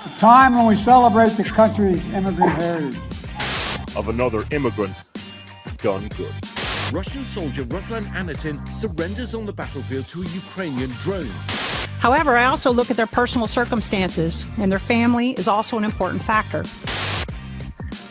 A time when we celebrate the country's immigrant heritage. Of another immigrant done good. Russian soldier Ruslan Anatin surrenders on the battlefield to a Ukrainian drone. However, I also look at their personal circumstances, and their family is also an important factor.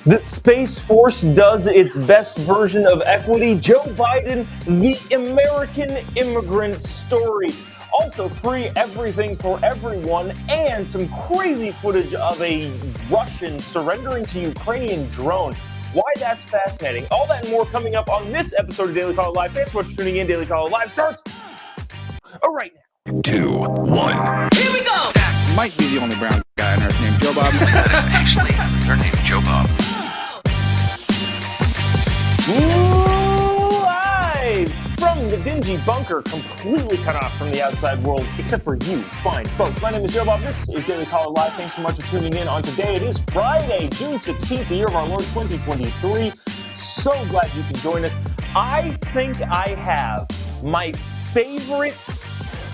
The Space Force does its best version of equity. Joe Biden, the American immigrant story. Also free everything for everyone, and some crazy footage of a Russian surrendering to Ukrainian drone. Why that's fascinating. All that and more coming up on this episode of Daily Caller Live. Thanks so much for tuning in. Daily Caller Live starts right now. 2, 1. Here we go! That might be the only brown guy on earth named Jobob. That is actually her name, Jobob. Live from the dingy bunker, completely cut off from the outside world, except for you, fine folks. My name is Jobob. This is Daily Caller Live. Thanks so much for tuning in on today. It is Friday, June 16th, the year of our Lord 2023. So glad you can join us. I think I have my favorite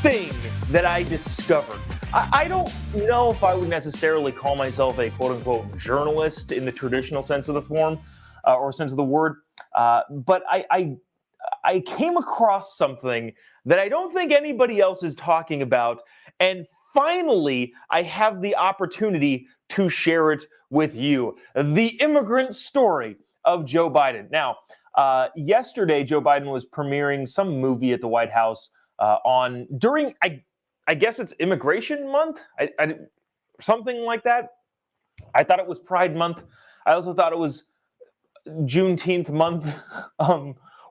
thing that I discovered. I don't know if I would necessarily call myself a quote-unquote journalist in the traditional sense of the form or sense of the word, but I came across something that I don't think anybody else is talking about, and finally I have the opportunity to share it with you. The immigrant story of Joe Biden. Now, yesterday Joe Biden was premiering some movie at the White House during I guess it's Immigration Month, something like that. I thought it was Pride Month. I also thought it was Juneteenth month.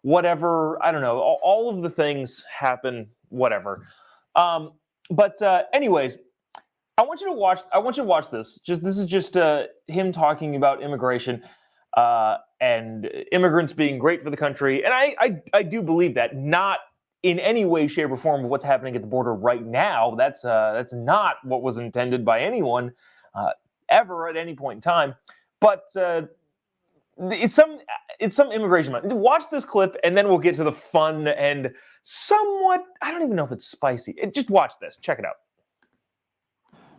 Whatever, I don't know. All of the things happen. Whatever. Anyways, I want you to watch this. This is just him talking about immigration and immigrants being great for the country, and I do believe that. Not in any way, shape, or form of what's happening at the border right now. That's not what was intended by anyone ever at any point in time. But it's some immigration month. Watch this clip, and then we'll get to the fun and somewhat, I don't even know if it's spicy. Just watch this. Check it out.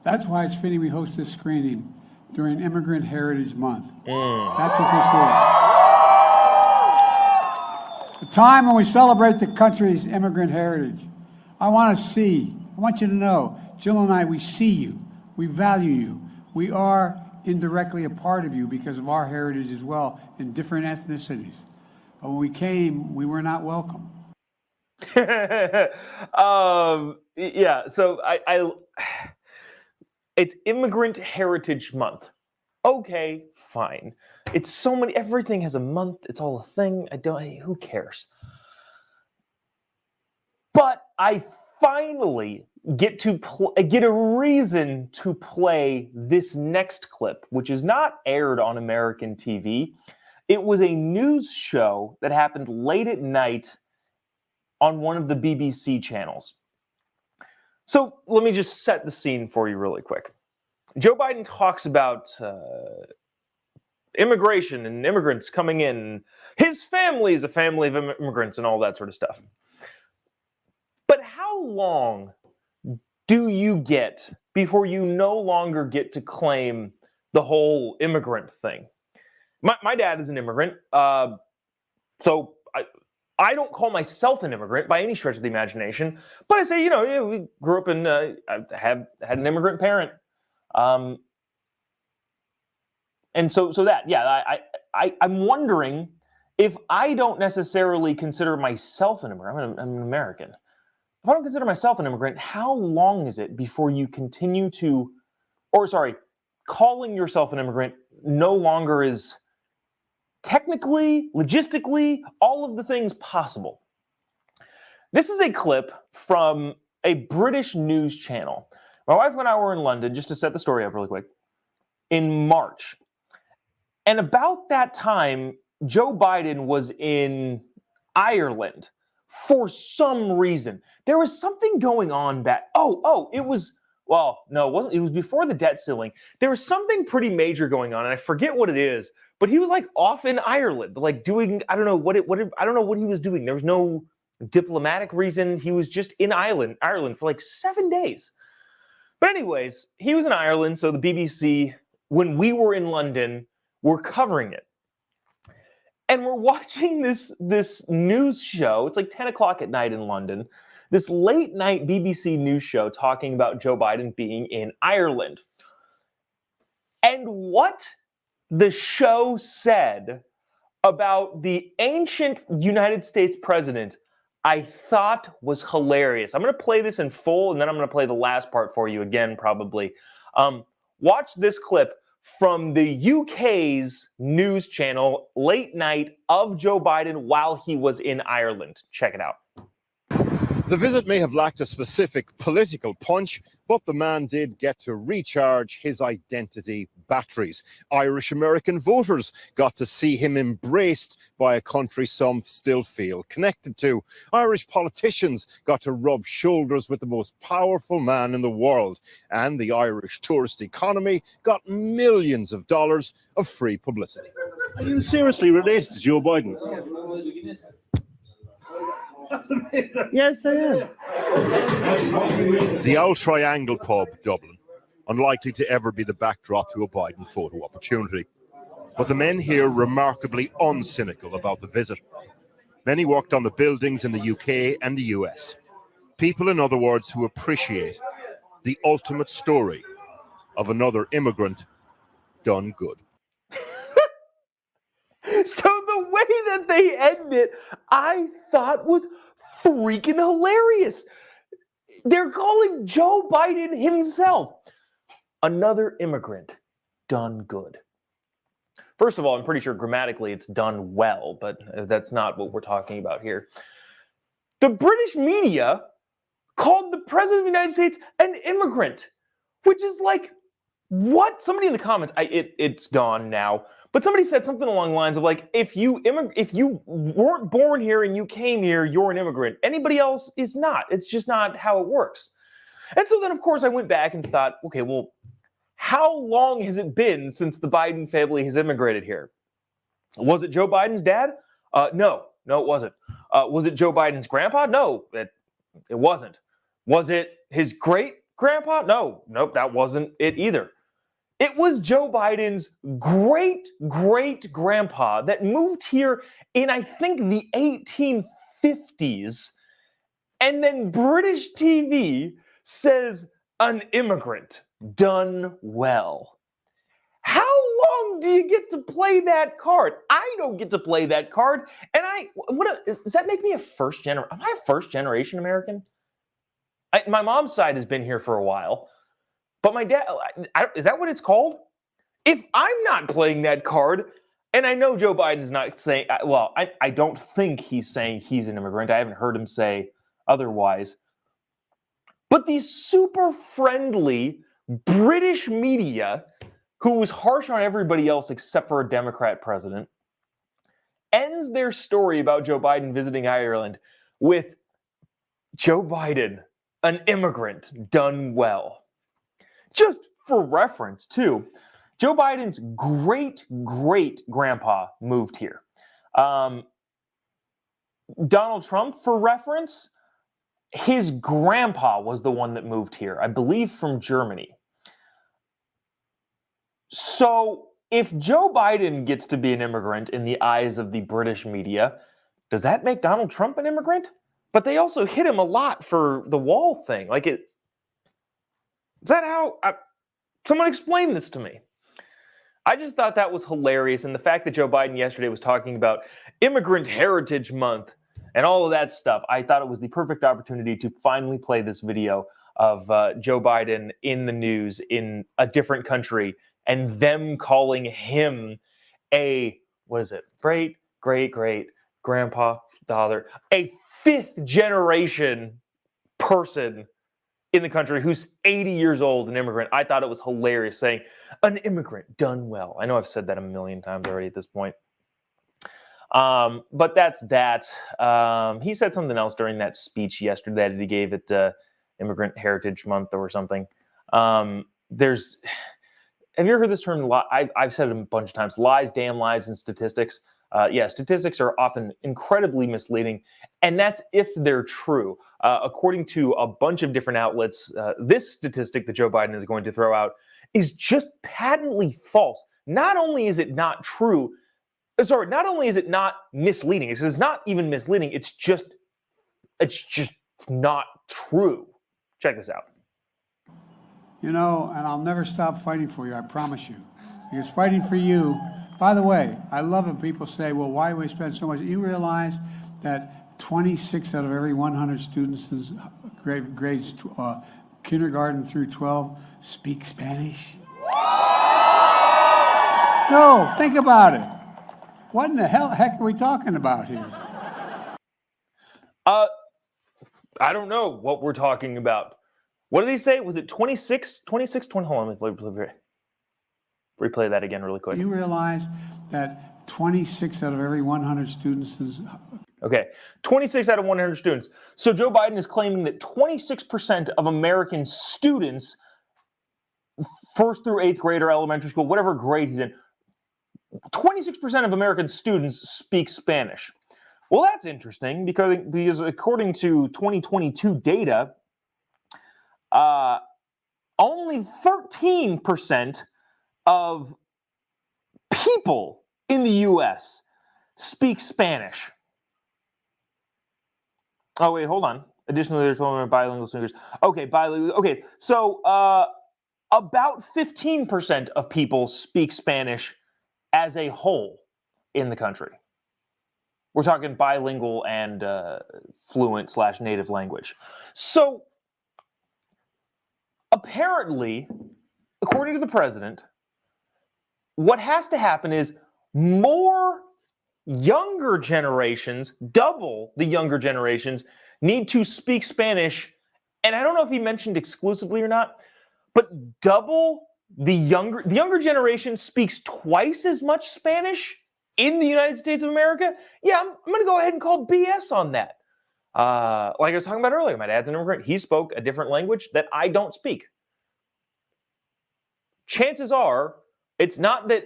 That's why it's fitting we host this screening during Immigrant Heritage Month. That's what this is. A time when we celebrate the country's immigrant heritage. I want you to know, Jill and I, we see you, we value you. We are indirectly a part of you because of our heritage as well in different ethnicities. But when we came, we were not welcome. Yeah, so it's Immigrant Heritage Month. Okay, fine. It's so many, everything has a month, it's all a thing. Who cares? But I finally get a reason to play this next clip, which is not aired on American TV. It was a news show that happened late at night on one of the BBC channels. So let me just set the scene for you really quick. Joe Biden talks about immigration and immigrants coming in. His family is a family of immigrants and all that sort of stuff. But how long do you get before you no longer get to claim the whole immigrant thing? My dad is an immigrant, so I don't call myself an immigrant by any stretch of the imagination, but I say, we grew up in, I had an immigrant parent. And so that, yeah, I'm wondering if I don't necessarily consider myself an immigrant. I'm an American. If I don't consider myself an immigrant, how long is it before you continue to, calling yourself an immigrant no longer is technically, logistically, all of the things possible? This is a clip from a British news channel. My wife and I were in London, just to set the story up really quick, in March. And about that time, Joe Biden was in Ireland for some reason. There was something going on that, it was before the debt ceiling. There was something pretty major going on, and I forget what it is, but he was like off in Ireland, like doing, I don't know what he was doing. There was no diplomatic reason. He was just in Ireland for like 7 days. But anyways, he was in Ireland, so the BBC, when we were in London, were covering it. And we're watching this news show. It's like 10 o'clock at night in London. This late night BBC news show talking about Joe Biden being in Ireland. And what the show said about the ancient United States president, I thought was hilarious. I'm going to play this in full, and then I'm going to play the last part for you again, probably. Watch this clip from the UK's news channel, late night, of Joe Biden while he was in Ireland. Check it out. The visit may have lacked a specific political punch, but the man did get to recharge his identity batteries. Irish-American voters got to see him embraced by a country some still feel connected to. Irish politicians got to rub shoulders with the most powerful man in the world. And the Irish tourist economy got millions of dollars of free publicity. Are you seriously related to Joe Biden? Yes, I am. The Owl Triangle pub, Dublin, unlikely to ever be the backdrop to a Biden photo opportunity. But the men here remarkably uncynical about the visit. Many worked on the buildings in the UK and the US. People, in other words, who appreciate the ultimate story of another immigrant done good. So the way that they end it, I thought was freaking hilarious. They're calling Joe Biden himself another immigrant done good. First of all, I'm pretty sure grammatically it's done well, but that's not what we're talking about here. The British media called the President of the United States an immigrant, which is like, what? Somebody in the comments, it's gone now, but somebody said something along the lines of like, if you weren't born here and you came here, you're an immigrant. Anybody else is not. It's just not how it works. And so then, of course, I went back and thought, okay, well, how long has it been since the Biden family has immigrated here? Was it Joe Biden's dad? No, it wasn't. Was it Joe Biden's grandpa? No, it wasn't. Was it his great-grandpa? Nope, that wasn't it either. It was Joe Biden's great-great-grandpa that moved here in, I think, the 1850s. And then British TV says, an immigrant done well. How long do you get to play that card? I don't get to play that card. And does that make me a first generation? Am I a first generation American? My mom's side has been here for a while. But my dad, is that what it's called? If I'm not playing that card, and I know Joe Biden's not saying, well, I don't think he's saying he's an immigrant. I haven't heard him say otherwise. But the super friendly British media, who was harsh on everybody else except for a Democrat president, ends their story about Joe Biden visiting Ireland with Joe Biden, an immigrant done well. Just for reference, too, Joe Biden's great-great-grandpa moved here. Donald Trump, for reference, his grandpa was the one that moved here, I believe from Germany. So if Joe Biden gets to be an immigrant in the eyes of the British media, does that make Donald Trump an immigrant? But they also hit him a lot for the wall thing. Is that how? Someone explain this to me. I just thought that was hilarious. And the fact that Joe Biden yesterday was talking about Immigrant Heritage Month and all of that stuff, I thought it was the perfect opportunity to finally play this video of Joe Biden in the news in a different country and them calling him great-great-great-grandpa, father, a fifth generation person in the country who's 80 years old, an immigrant. I thought it was hilarious saying, an immigrant done well. I know I've said that a million times already at this point. But that's that. He said something else during that speech yesterday that he gave at Immigrant Heritage Month or something. Have you ever heard this term? I've said it a bunch of times. Lies, damn lies, and statistics. Statistics are often incredibly misleading, and that's if they're true. According to a bunch of different outlets, this statistic that Joe Biden is going to throw out is just patently false. Not only is it not true, not only is it not misleading, it's not even misleading, it's just not true. Check this out. You know, and I'll never stop fighting for you, I promise you. Because fighting for you, by the way, I love when people say, well, why do we spend so much? You realize that 26 out of every 100 students in grades kindergarten through 12 speak Spanish? No, think about it. What in the heck are we talking about here? I don't know what we're talking about. What did he say? Was it 26? 26, 20? Hold on, let me replay that again really quick. You realize that 26 out of every 100 students is... Okay, 26 out of 100 students. So Joe Biden is claiming that 26% of American students, first through 8th grade or elementary school, whatever grade he's in, 26% of American students speak Spanish. Well, that's interesting because according to 2022 data, only 13% of people in the U.S. speak Spanish. Oh, wait, hold on. Additionally, there's bilingual speakers. Okay, bilingual. Okay, so about 15% of people speak Spanish as a whole in the country. We're talking bilingual and fluent / native language. So apparently, according to the president, what has to happen is more younger generations, double the younger generations, need to speak Spanish. And I don't know if he mentioned exclusively or not, but double the younger generation speaks twice as much Spanish in the United States of America. Yeah, I'm going to go ahead and call BS on that. Like I was talking about earlier, my dad's an immigrant. He spoke a different language that I don't speak. Chances are, it's not that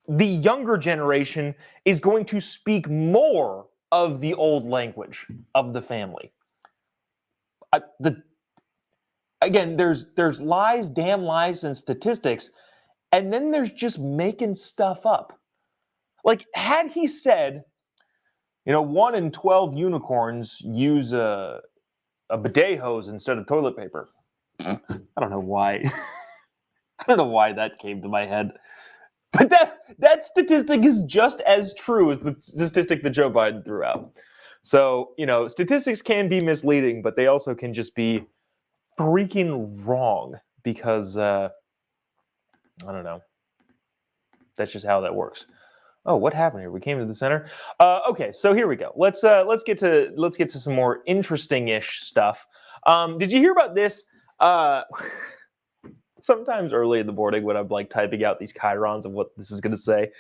the younger generation is going to speak more of the old language of the family. Again, there's lies, damn lies, and statistics, and then there's just making stuff up. Like, had he said, 1 in 12 unicorns use a bidet hose instead of toilet paper. I don't know why. I don't know why that came to my head. But that statistic is just as true as the statistic that Joe Biden threw out. So, statistics can be misleading, but they also can just be freaking wrong because, I don't know. That's just how that works. Oh, what happened here? We came to the center. Okay, so here we go. Let's get to some more interesting-ish stuff. Did you hear about this? Sometimes early in the morning when I'm like typing out these chyrons of what this is going to say,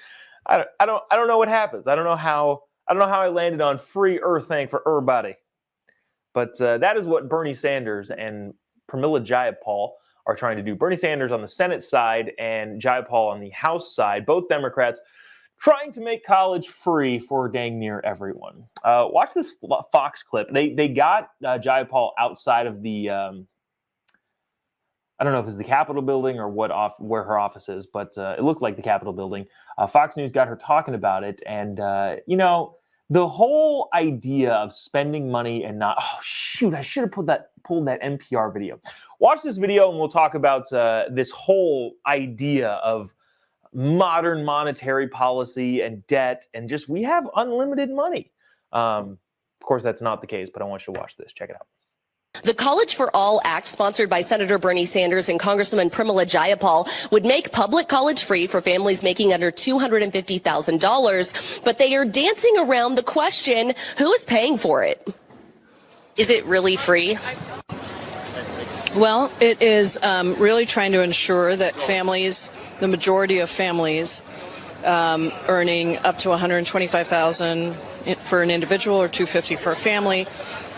I don't know what happens. I don't know how I landed on free ERRTHANG for ERRBODY. But that is what Bernie Sanders and Pramila Jayapal are trying to do. Bernie Sanders on the Senate side and Jayapal on the House side, both Democrats, trying to make college free for dang near everyone. Watch this Fox clip. They got Jayapal outside of the, I don't know if it's the Capitol building or where her office is, but it looked like the Capitol building. Fox News got her talking about it. And, the whole idea of spending money and not, oh, shoot, I should have pulled that NPR video. Watch this video and we'll talk about this whole idea of modern monetary policy and debt and just we have unlimited money. Of course, that's not the case, but I want you to watch this. Check it out. The College for All Act, sponsored by Senator Bernie Sanders and Congresswoman Pramila Jayapal, would make public college free for families making under $250,000, but they are dancing around the question, who is paying for it? Is it really free? Well, it is really trying to ensure that families, the majority of families, earning up to $125,000 for an individual or $250,000 for a family,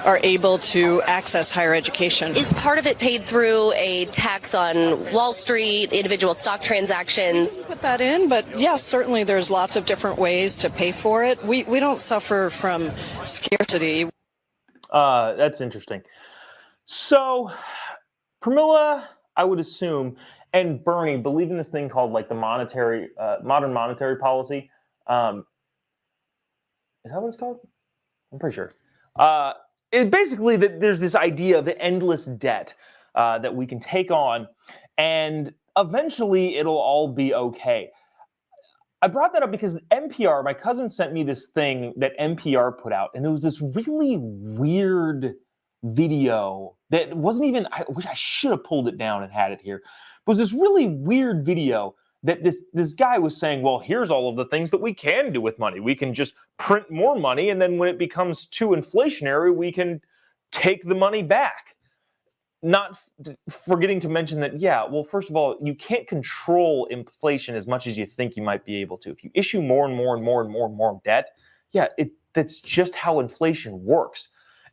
are able to access higher education. Is part of it paid through a tax on Wall Street, individual stock transactions? Put that in, but yes, certainly there's lots of different ways to pay for it. We don't suffer from scarcity. That's interesting. So, Pramila, I would assume, and Bernie believe in this thing called like the modern monetary policy. Is that what it's called? I'm pretty sure. It basically that there's this idea of endless debt that we can take on, and eventually it'll all be okay. I brought that up because NPR, my cousin sent me this thing that NPR put out, and it was this really weird video that wasn't even, I wish I should have pulled it down and had it here. It was this really weird video that this guy was saying, well, here's all of the things that we can do with money. We can just print more money, and then when it becomes too inflationary, we can take the money back. Not forgetting to mention that, yeah, well, first of all, you can't control inflation as much as you think you might be able to. If you issue more and more and more and more and more debt, yeah, that's just how inflation works.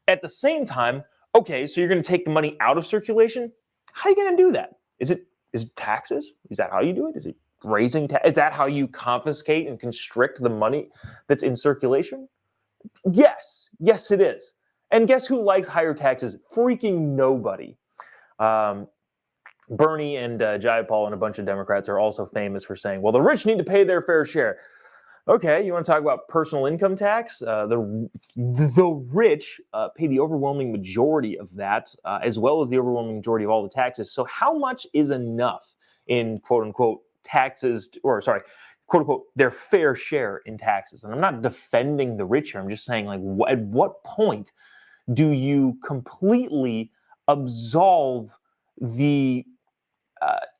At the same time, okay, so you're going to take the money out of circulation. How are you going to do that? Is it taxes? Is that how you do it? Is it raising tax? Is that how you confiscate and constrict the money that's in circulation? Yes, it is. And guess who likes higher taxes? Freaking nobody. Bernie and Jayapal and a bunch of Democrats are also famous for saying, well, the rich need to pay their fair share. Okay, you want to talk about personal income tax? The rich pay the overwhelming majority of that, as well as the overwhelming majority of all the taxes. So how much is enough in quote-unquote taxes, or sorry, quote-unquote, their fair share in taxes? And I'm not defending the rich here. I'm just saying, like, at what point do you completely absolve the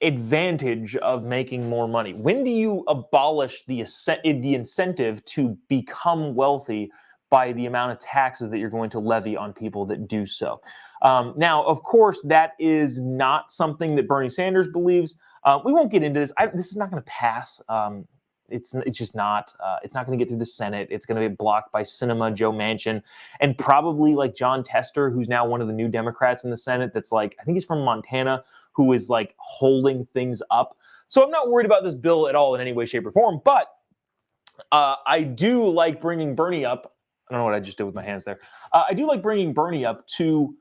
advantage of making more money? When do you abolish the incentive to become wealthy by the amount of taxes that you're going to levy on people that do so? Now, of course, that is not something that Bernie Sanders believes. We won't get into this. This is not going to pass. It's just not. It's not going to get through the Senate. It's going to be blocked by Sinema, Joe Manchin, and probably like John Tester, who's now one of the new Democrats in the Senate. That's like, I think he's from Montana, who is like holding things up. So I'm not worried about this bill at all in any way, shape, or form. But I do like bringing Bernie up. I don't know what I just did with my hands there. I do like bringing Bernie up to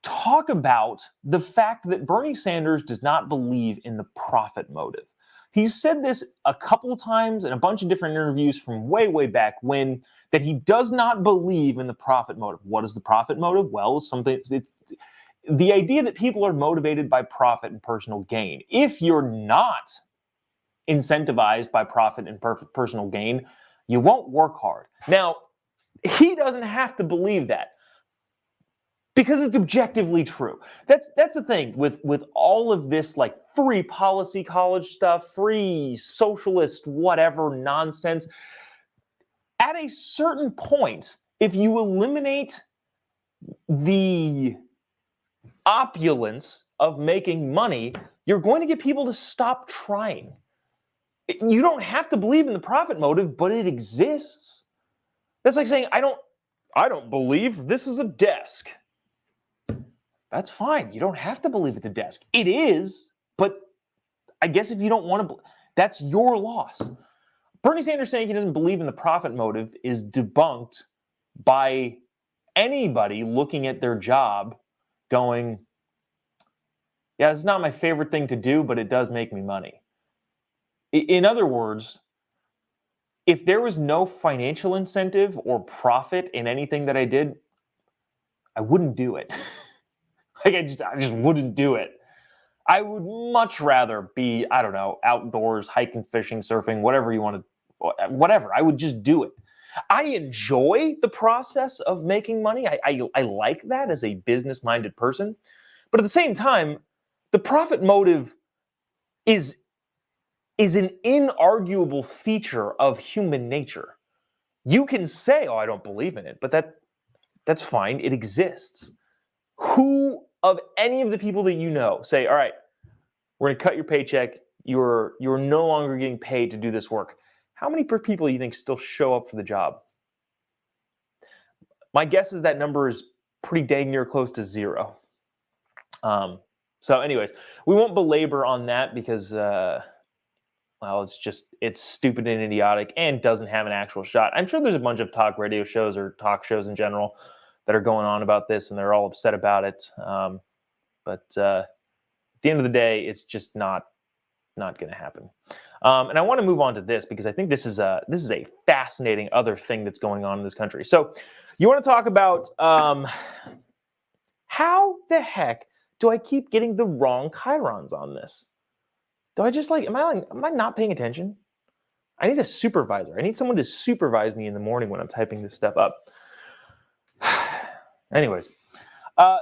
talk about the fact that Bernie Sanders does not believe in the profit motive. He's said this a couple of times in a bunch of different interviews from way, way back when, that he does not believe in the profit motive. What is the profit motive? Well, it's the idea that people are motivated by profit and personal gain. If you're not incentivized by profit and personal gain, you won't work hard. Now, he doesn't have to believe that, because it's objectively true. That's the thing with all of this like free policy college stuff, free socialist whatever nonsense. At a certain point, if you eliminate the opulence of making money, you're going to get people to stop trying. You don't have to believe in the profit motive, but it exists. That's like saying, I don't believe this is a desk. That's fine. You don't have to believe it's a desk. It is, but I guess if you don't want to, that's your loss. Bernie Sanders saying he doesn't believe in the profit motive is debunked by anybody looking at their job going, yeah, it's not my favorite thing to do, but it does make me money. In other words, if there was no financial incentive or profit in anything that I did, I wouldn't do it. Like I just wouldn't do it. I would much rather be, I don't know, outdoors, hiking, fishing, surfing, whatever you want to, whatever. I would just do it. I enjoy the process of making money. I like that as a business-minded person. But at the same time, the profit motive is an inarguable feature of human nature. You can say, oh, I don't believe in it, but that's fine. It exists. Who of any of the people that you know say, all right, we're going to cut your paycheck. You're no longer getting paid to do this work. How many people do you think still show up for the job? My guess is that number is pretty dang near close to zero. So anyways, we won't belabor on that because, well, it's stupid and idiotic and doesn't have an actual shot. I'm sure there's a bunch of talk radio shows or talk shows in general that are going on about this, and they're all upset about it. But at the end of the day, it's just not going to happen. And I want to move on to this because I think this is a fascinating other thing that's going on in this country. So you want to talk about how the heck do I keep getting the wrong chyrons on this? Do I just am I not paying attention? I need a supervisor. I need someone to supervise me in the morning when I'm typing this stuff up. Anyways,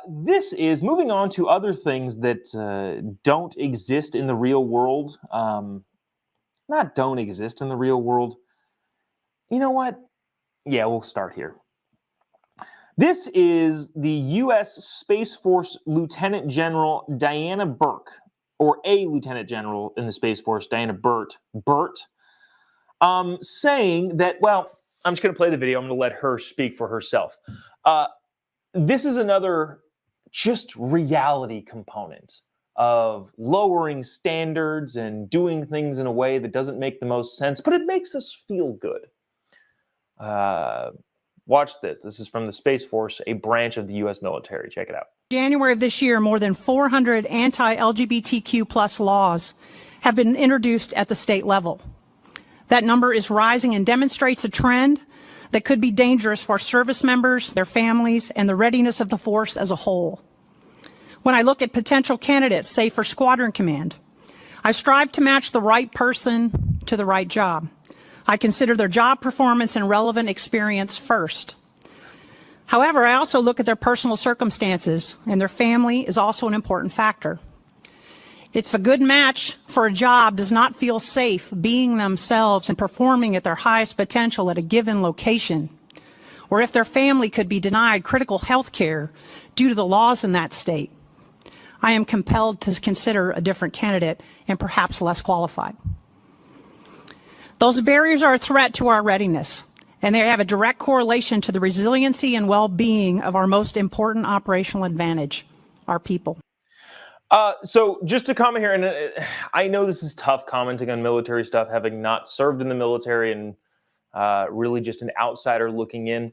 this is moving on to other things that don't exist in the real world. Not don't exist in the real world. You know what? Yeah, we'll start here. This is the U.S. Space Force Lieutenant General Diana Burke, or a Lieutenant General in the Space Force, Diana Burt, saying that, well, I'm just going to play the video. I'm going to let her speak for herself. This is another just reality component of lowering standards and doing things in a way that doesn't make the most sense, but it makes us feel good. Watch this. This is from the Space Force, a branch of the U.S. military. Check it out. January of this year, more than 400 anti-LGBTQ plus laws have been introduced at the state level. That number is rising and demonstrates a trend that could be dangerous for service members, their families, and the readiness of the force as a whole. When I look at potential candidates, say for squadron command, I strive to match the right person to the right job. I consider their job performance and relevant experience first. However, I also look at their personal circumstances, and their family is also an important factor. If a good match for a job does not feel safe being themselves and performing at their highest potential at a given location, or if their family could be denied critical health care due to the laws in that state, I am compelled to consider a different candidate and perhaps less qualified. Those barriers are a threat to our readiness, and they have a direct correlation to the resiliency and well-being of our most important operational advantage, our people. So just to comment here, and I know this is tough commenting on military stuff, having not served in the military and really just an outsider looking in.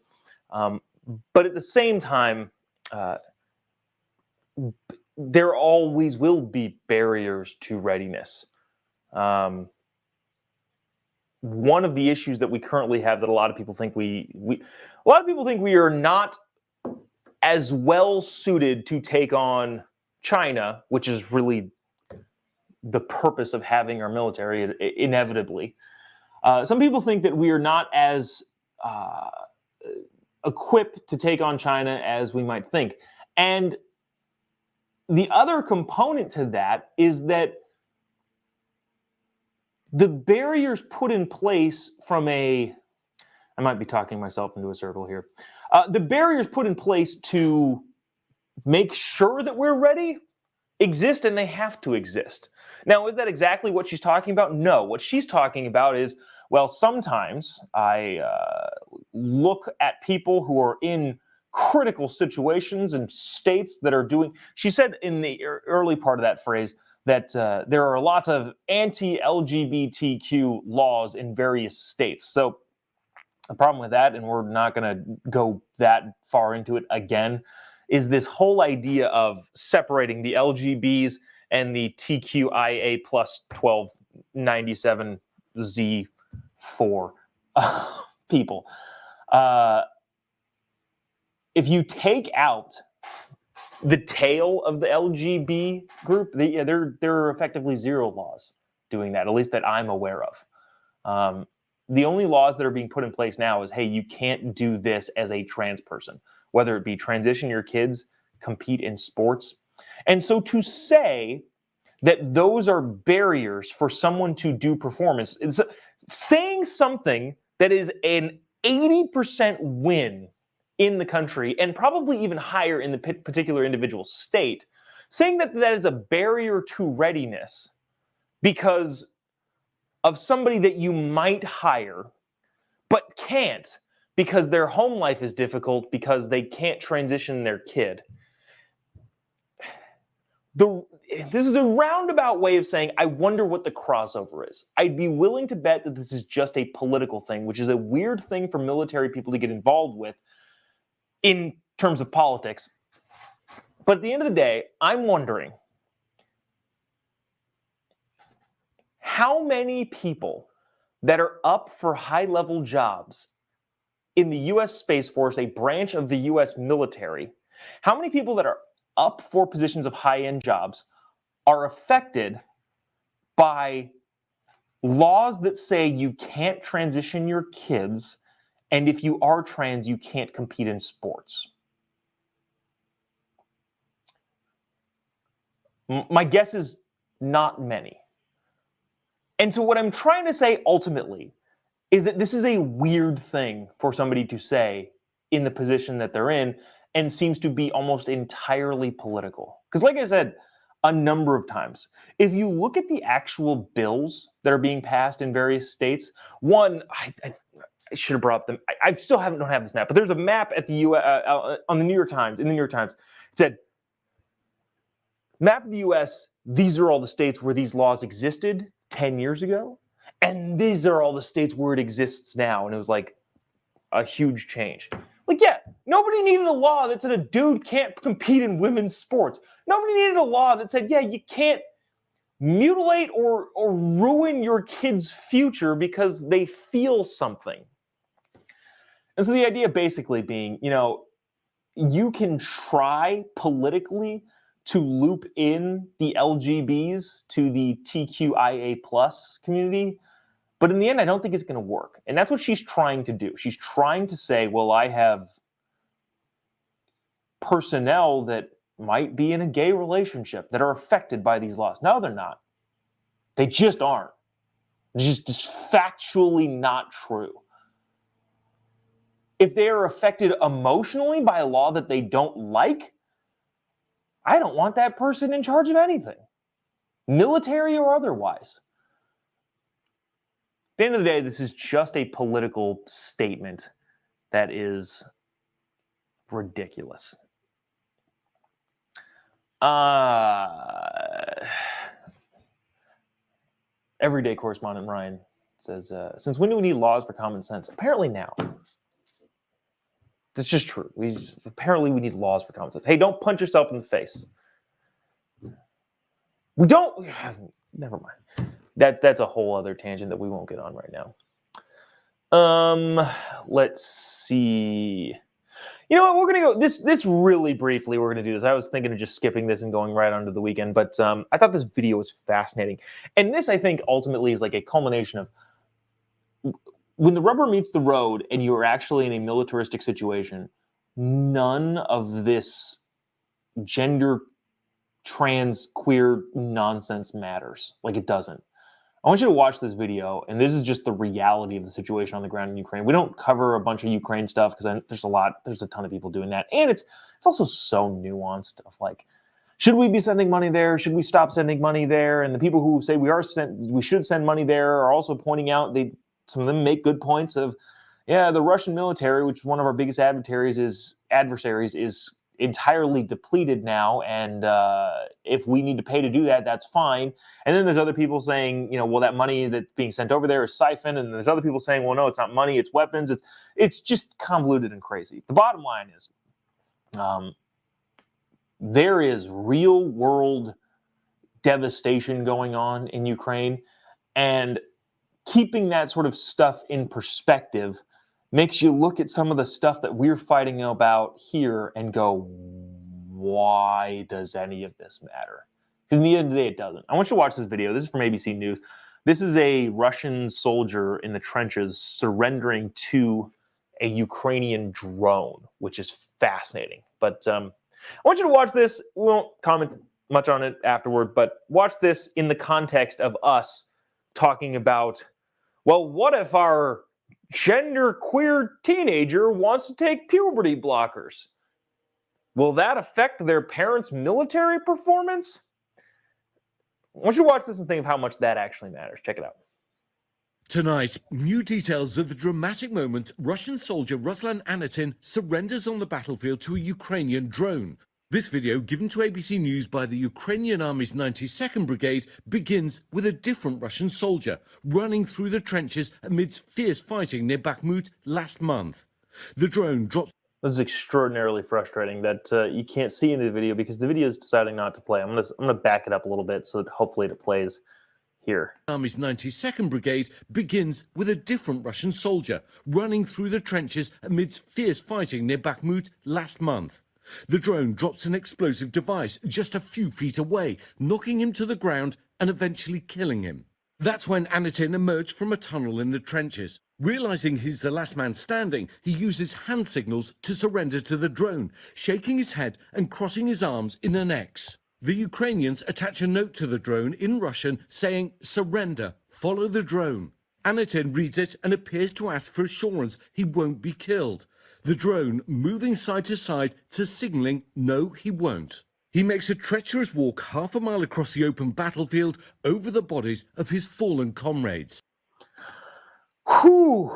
But at the same time, there always will be barriers to readiness. One of the issues that we currently have that a lot of people think we are not as well suited to take on China, which is really the purpose of having our military, inevitably. Some people think that we are not as equipped to take on China as we might think. And the other component to that is that the barriers put in place from I might be talking myself into a circle here. The barriers put in place to make sure that we're ready exist, and they have to exist. Now, is that exactly what she's talking about? No. What she's talking about is, well, sometimes I look at people who are in critical situations and states that are doing, she said in the early part of that phrase, that there are lots of anti-LGBTQ laws in various states. So the problem with that, and we're not going to go that far into it again, is this whole idea of separating the LGBs and the TQIA plus 1297Z4 people. If you take out the tail of the LGB group, there are effectively zero laws doing that, at least that I'm aware of. The only laws that are being put in place now is, hey, you can't do this as a trans person, whether it be transition your kids, compete in sports. And so to say that those are barriers for someone to do performance, it's saying something that is an 80% win in the country and probably even higher in the particular individual state, saying that that is a barrier to readiness because of somebody that you might hire but can't because their home life is difficult because they can't transition their kid. This is a roundabout way of saying, I wonder what the crossover is. I'd be willing to bet that this is just a political thing, which is a weird thing for military people to get involved with in terms of politics. But at the end of the day, I'm wondering how many people that are up for high-level jobs in the U.S. Space Force, a branch of the U.S. military, how many people that are up for positions of high-end jobs are affected by laws that say you can't transition your kids, and if you are trans, you can't compete in sports? My guess is not many. And so what I'm trying to say ultimately is that this is a weird thing for somebody to say in the position that they're in, and seems to be almost entirely political. Because like I said a number of times, if you look at the actual bills that are being passed in various states, one, I should have brought them. I still don't have this map, but there's a map at the on the New York Times. In the New York Times, it said, "Map of the U.S. These are all the states where these laws existed 10 years ago, and these are all the states where it exists now." And it was like a huge change. Like, yeah, nobody needed a law that said a dude can't compete in women's sports. Nobody needed a law that said, yeah, you can't mutilate or ruin your kid's future because they feel something. And so the idea basically being, you know, you can try politically to loop in the LGBs to the TQIA plus community, but in the end, I don't think it's going to work. And that's what she's trying to do. She's trying to say, well, I have personnel that might be in a gay relationship that are affected by these laws. No, they're not. They just aren't. It's just factually not true. If they are affected emotionally by a law that they don't like, I don't want that person in charge of anything, military or otherwise. At the end of the day, this is just a political statement that is ridiculous. Everyday correspondent Ryan says, since when do we need laws for common sense? Apparently now. It's just true. Apparently we need laws for common sense. Hey, don't punch yourself in the face. We don't. Never mind. That's a whole other tangent that we won't get on right now. Let's see. You know what? We're gonna go this really briefly. We're gonna do this. I was thinking of just skipping this and going right onto the weekend, but I thought this video was fascinating. And this, I think, ultimately is like a culmination of when the rubber meets the road and you're actually in a militaristic situation. None of this gender, trans, queer nonsense matters. Like, it doesn't. I want you to watch this video, and this is just the reality of the situation on the ground in Ukraine. We don't cover a bunch of Ukraine stuff because there's a ton of people doing that. And it's also so nuanced of like, should we be sending money there? Should we stop sending money there? And the people who say we should send money there are also pointing out, some of them make good points of, yeah, the Russian military, which is one of our biggest adversaries, is entirely depleted now, and if we need to pay to do that, that's fine. And then there's other people saying, you know, well, that money that's being sent over there is siphoned, and there's other people saying, well, no, it's not money, it's weapons. It's just convoluted and crazy. The bottom line is, there is real world devastation going on in Ukraine, and keeping that sort of stuff in perspective makes you look at some of the stuff that we're fighting about here and go, why does any of this matter? Because in the end of the day, it doesn't. I want you to watch this video. This is from ABC News. This is a Russian soldier in the trenches surrendering to a Ukrainian drone, which is fascinating. But I want you to watch this. We won't comment much on it afterward, but watch this in the context of us talking about, well, what if our genderqueer teenager wants to take puberty blockers? Will that affect their parents' military performance? I want you to watch this and think of how much that actually matters. Check it out. Tonight, new details of the dramatic moment Russian soldier Ruslan Anitin surrenders on the battlefield to a Ukrainian drone. This video, given to ABC News by the Ukrainian Army's 92nd Brigade, begins with a different Russian soldier running through the trenches amidst fierce fighting near Bakhmut last month. The drone drops... This is extraordinarily frustrating that you can't see in the video because the video is deciding not to play. I'm gonna back it up a little bit so that hopefully it plays here. Army's 92nd Brigade begins with a different Russian soldier running through the trenches amidst fierce fighting near Bakhmut last month. The drone drops an explosive device just a few feet away, knocking him to the ground and eventually killing him. That's when Anitin emerged from a tunnel in the trenches. Realizing he's the last man standing, he uses hand signals to surrender to the drone, shaking his head and crossing his arms in an X. The Ukrainians attach a note to the drone in Russian saying, "Surrender, follow the drone." Anitin reads it and appears to ask for assurance he won't be killed. The drone moving side to signaling, no, he won't. He makes a treacherous walk half a mile across the open battlefield over the bodies of his fallen comrades. Whew,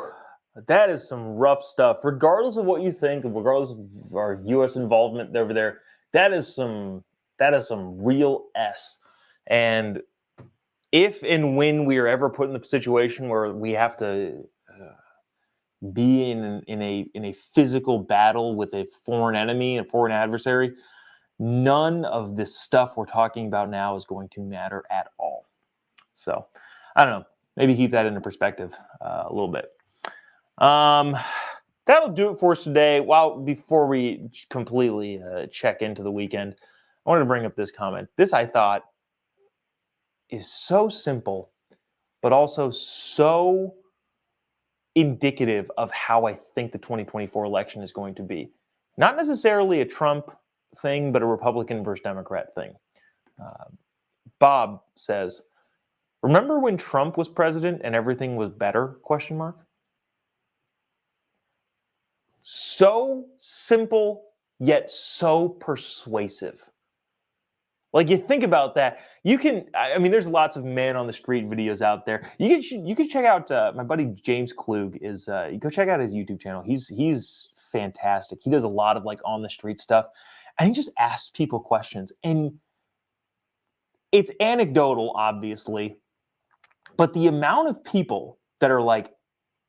that is some rough stuff. Regardless of what you think, regardless of our U.S. involvement over there, that is some real S. And if and when we are ever put in the situation where we have to be in a physical battle with a foreign enemy, a foreign adversary, none of this stuff we're talking about now is going to matter at all. So, I don't know. Maybe keep that into perspective a little bit. That'll do it for us today. Before we completely check into the weekend, I wanted to bring up this comment. This, I thought, is so simple, but also so indicative of how I think the 2024 election is going to be. Not necessarily a Trump thing, but a Republican versus Democrat thing. Bob says, "Remember when Trump was president and everything was better? ? So simple, yet so persuasive. Like, you think about that, there's lots of man on the street videos out there. You can check out my buddy James Klug you go check out his YouTube channel. He's fantastic. He does a lot of like on the street stuff, and he just asks people questions. And it's anecdotal, obviously, but the amount of people that are like,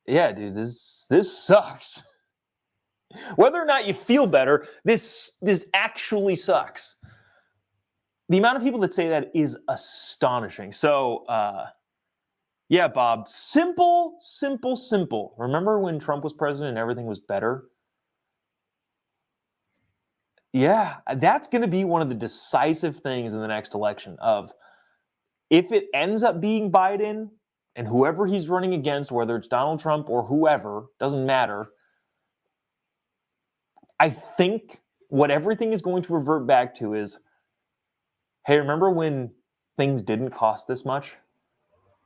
yeah, dude, this sucks. Whether or not you feel better, this actually sucks. The amount of people that say that is astonishing. So, yeah, Bob, simple. Remember when Trump was president and everything was better? Yeah, that's going to be one of the decisive things in the next election of if it ends up being Biden and whoever he's running against, whether it's Donald Trump or whoever, doesn't matter. I think what everything is going to revert back to is, hey, remember when things didn't cost this much?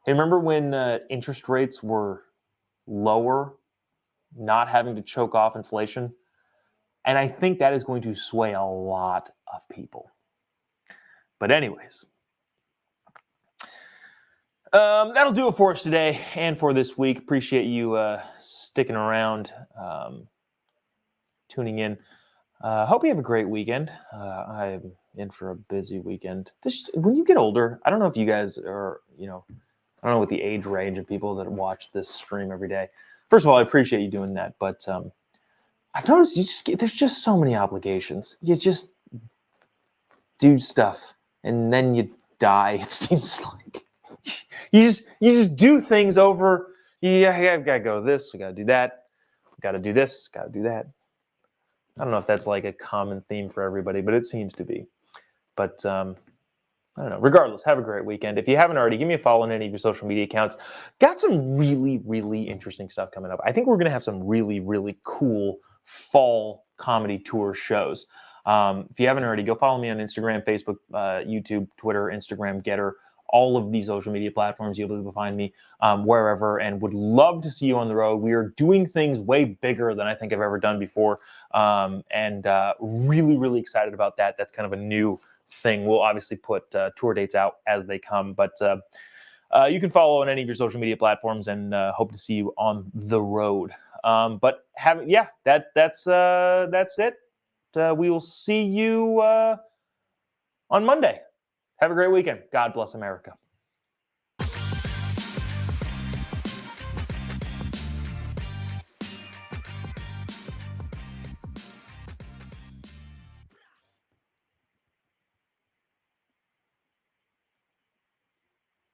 Hey, remember when interest rates were lower, not having to choke off inflation? And I think that is going to sway a lot of people. But anyways, that'll do it for us today and for this week. Appreciate you sticking around, tuning in. Hope you have a great weekend. I'm in for a busy weekend. When you get older, I don't know if you guys are, I don't know what the age range of people that watch this stream every day. First of all, I appreciate you doing that, but I've noticed there's just so many obligations. You just do stuff and then you die. It seems like you just do things over. Yeah, I've got to go to this. We got to do that. Got to do this. Got to do that. I don't know if that's like a common theme for everybody, but it seems to be. But I don't know. Regardless, have a great weekend. If you haven't already, give me a follow on any of your social media accounts. Got some really, really interesting stuff coming up. I think we're going to have some really, really cool fall comedy tour shows. If you haven't already, go follow me on Instagram, Facebook, YouTube, Twitter, Instagram, Getter, all of these social media platforms. You'll be able to find me wherever, and would love to see you on the road. We are doing things way bigger than I think I've ever done before, and really, really excited about that. That's kind of a new thing. We'll obviously put tour dates out as they come, but you can follow on any of your social media platforms, and hope to see you on the road. But that's it. We will see you on Monday. Have a great weekend. God bless America.